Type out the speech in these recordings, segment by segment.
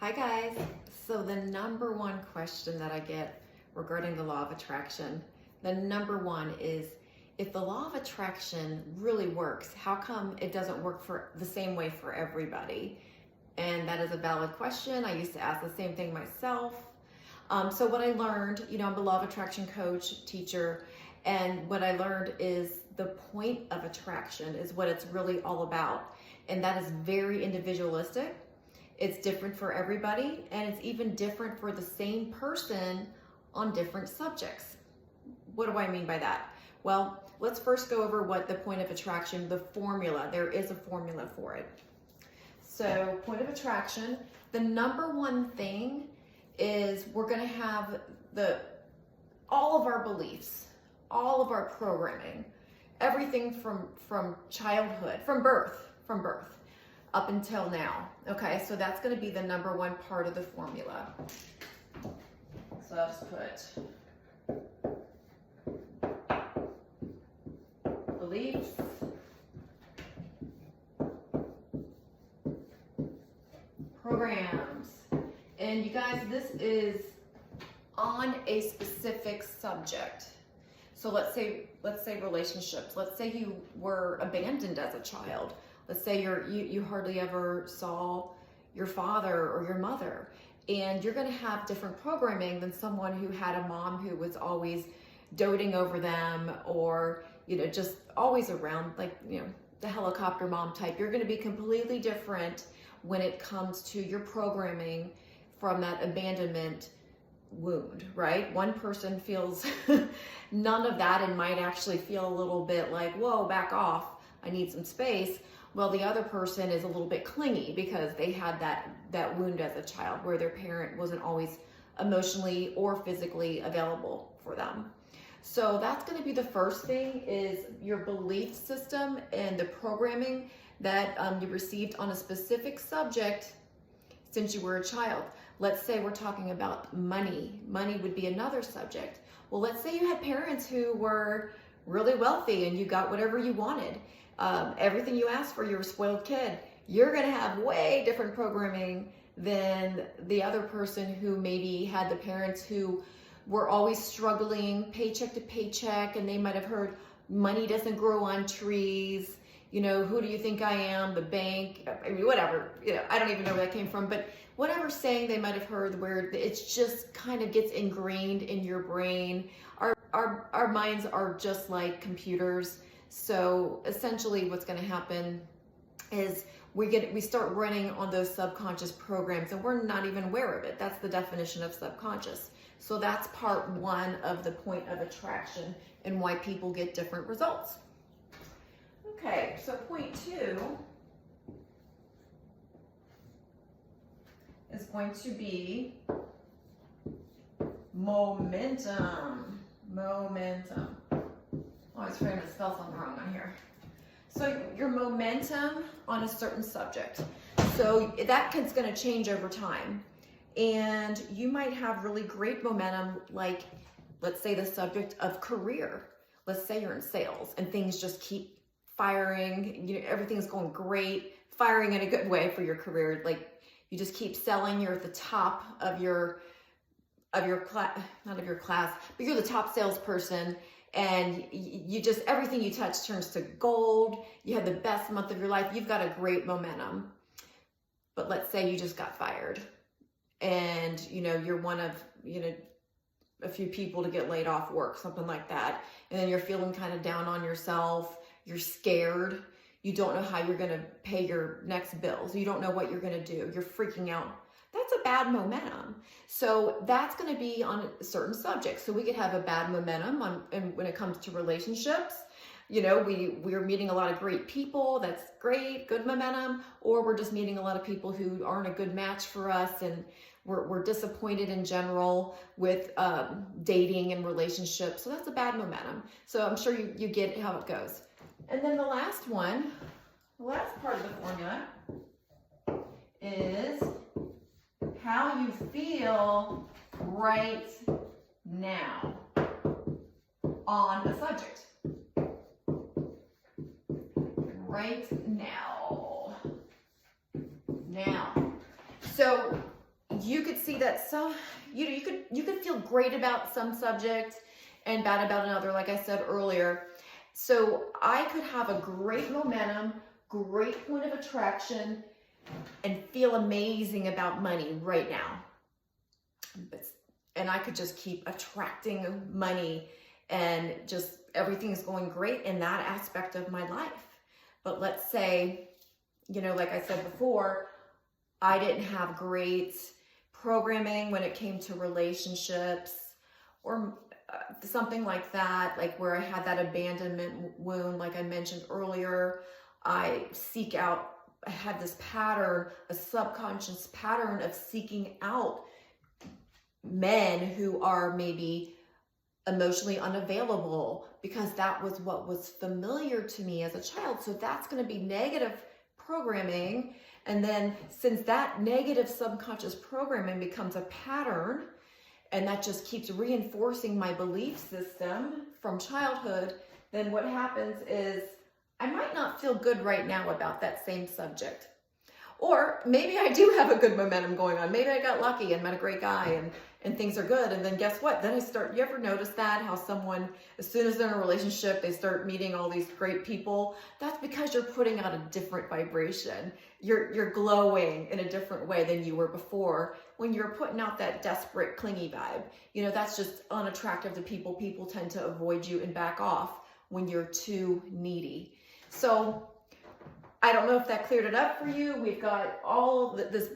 Hi guys. So the number one question that I get regarding the law of attraction, the number one is, if the law of attraction really works, how come it doesn't work for the same way for everybody? And that is a valid question. I used to ask the same thing myself. So what I learned, I'm a law of attraction coach, teacher, and what I learned is the point of attraction is what it's really all about. And that is very individualistic. It's different for everybody, and it's even different for the same person on different subjects. What do I mean by that? Well, let's first go over what the point of attraction, the formula. There is a formula for it. So, point of attraction, the number one thing is we're going to have all of our beliefs, all of our programming, everything from childhood, from birth, up until now. Okay, so that's going to be the number one part of the formula. So I'll just put beliefs, programs, and you guys, this is on a specific subject. So let's say relationships. Let's say you were abandoned as a child. Let's say you hardly ever saw your father or your mother, and you're going to have different programming than someone who had a mom who was always doting over them, or just always around, like the helicopter mom type. You're going to be completely different when it comes to your programming from that abandonment wound, right? One person feels none of that and might actually feel a little bit like, whoa, back off, I need some space. Well, the other person is a little bit clingy because they had that wound as a child where their parent wasn't always emotionally or physically available for them. So that's going to be the first thing, is your belief system and the programming that you received on a specific subject since you were a child. Let's say we're talking about money. Money would be another subject. Well, let's say you had parents who were really wealthy and you got whatever you wanted. Everything you asked for, you're a spoiled kid. You're going to have way different programming than the other person who maybe had the parents who were always struggling paycheck to paycheck, and they might have heard money doesn't grow on trees. Who do you think I am? The bank? I mean, whatever. I don't even know where that came from, but whatever saying they might have heard, where it's just kind of gets ingrained in your brain. Our minds are just like computers. So essentially what's going to happen is we start running on those subconscious programs, and we're not even aware of it. That's the definition of subconscious. So that's part one of the point of attraction and why people get different results. Okay, so point two is going to be momentum. Momentum. I was trying to spell something wrong on here. So your momentum on a certain subject. So that's going to change over time. And you might have really great momentum, like let's say the subject of career. Let's say you're in sales and things just keep firing, everything's going great, firing in a good way for your career. Like you just keep selling, you're at the top of your class, not of your class, but you're the top salesperson. And you just, everything you touch turns to gold. You had the best month of your life. You've got a great momentum. But let's say you just got fired and, you're one of, a few people to get laid off work, something like that. And then you're feeling kind of down on yourself. You're scared. You don't know how you're going to pay your next bills. You don't know what you're going to do. You're freaking out. That's a bad momentum. So that's going to be on certain subjects. So we could have a bad momentum and when it comes to relationships. We're meeting a lot of great people. That's great, good momentum. Or we're just meeting a lot of people who aren't a good match for us, and we're disappointed in general with dating and relationships. So that's a bad momentum. So I'm sure you get how it goes. And then the last part of the formula is how you feel right now on the subject. Right now. So you could see that some, you could feel great about some subject and bad about another, like I said earlier. So I could have a great momentum, great point of attraction, and feel amazing about money right now. And I could just keep attracting money and just everything is going great in that aspect of my life. But let's say, like I said before, I didn't have great programming when it came to relationships or something like that, like where I had that abandonment wound, like I mentioned earlier. I had this pattern, a subconscious pattern of seeking out men who are maybe emotionally unavailable because that was what was familiar to me as a child. So that's going to be negative programming. And then since that negative subconscious programming becomes a pattern and that just keeps reinforcing my belief system from childhood, then what happens is I might not feel good right now about that same subject. Or maybe I do have a good momentum going on. Maybe I got lucky and met a great guy and things are good. And then guess what? Then you ever notice that? How someone, as soon as they're in a relationship, they start meeting all these great people. That's because you're putting out a different vibration. You're glowing in a different way than you were before. When you're putting out that desperate, clingy vibe, that's just unattractive to people. People tend to avoid you and back off when you're too needy. So I don't know if that cleared it up for you. We've got all this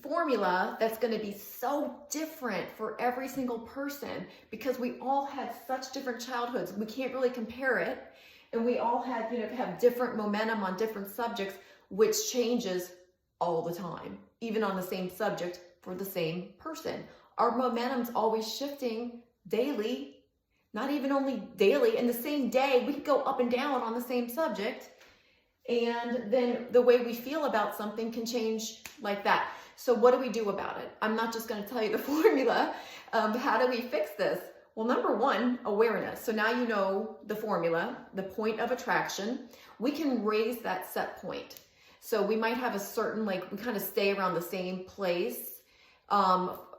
formula that's going to be so different for every single person because we all had such different childhoods. We can't really compare it. And we all had, have different momentum on different subjects, which changes all the time, even on the same subject for the same person. Our momentum's always shifting daily, not even only daily. In the same day, we could go up and down on the same subject. And then the way we feel about something can change like that. So what do we do about it? I'm not just going to tell you the formula. How do we fix this? Well, number one, awareness. So now you know the formula, the point of attraction. We can raise that set point. So we might have a certain, we kind of stay around the same place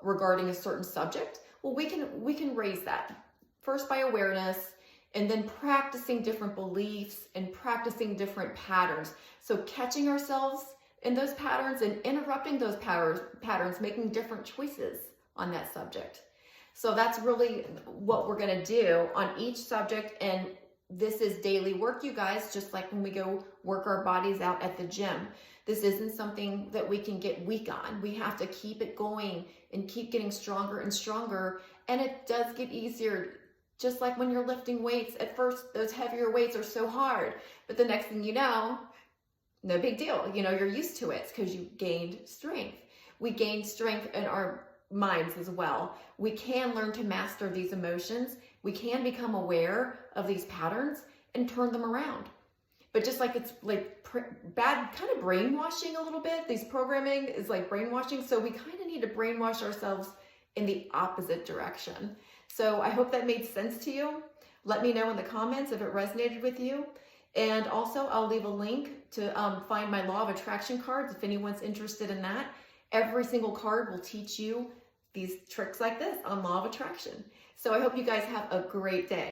regarding a certain subject. Well, we can raise that first by awareness, and then practicing different beliefs and practicing different patterns. So catching ourselves in those patterns and interrupting those patterns, making different choices on that subject. So that's really what we're gonna do on each subject. And this is daily work, you guys, just like when we go work our bodies out at the gym. This isn't something that we can get weak on. We have to keep it going and keep getting stronger and stronger. And it does get easier. Just like when you're lifting weights, at first those heavier weights are so hard, but the next thing you know, no big deal. You're used to it because you gained strength. We gain strength in our minds as well. We can learn to master these emotions. We can become aware of these patterns and turn them around. But just like it's bad kind of brainwashing a little bit, these programming is like brainwashing. So we kind of need to brainwash ourselves in the opposite direction. So I hope that made sense to you. Let me know in the comments if it resonated with you. And also I'll leave a link to find my law of attraction cards if anyone's interested in that. Every single card will teach you these tricks like this on law of attraction. So I hope you guys have a great day.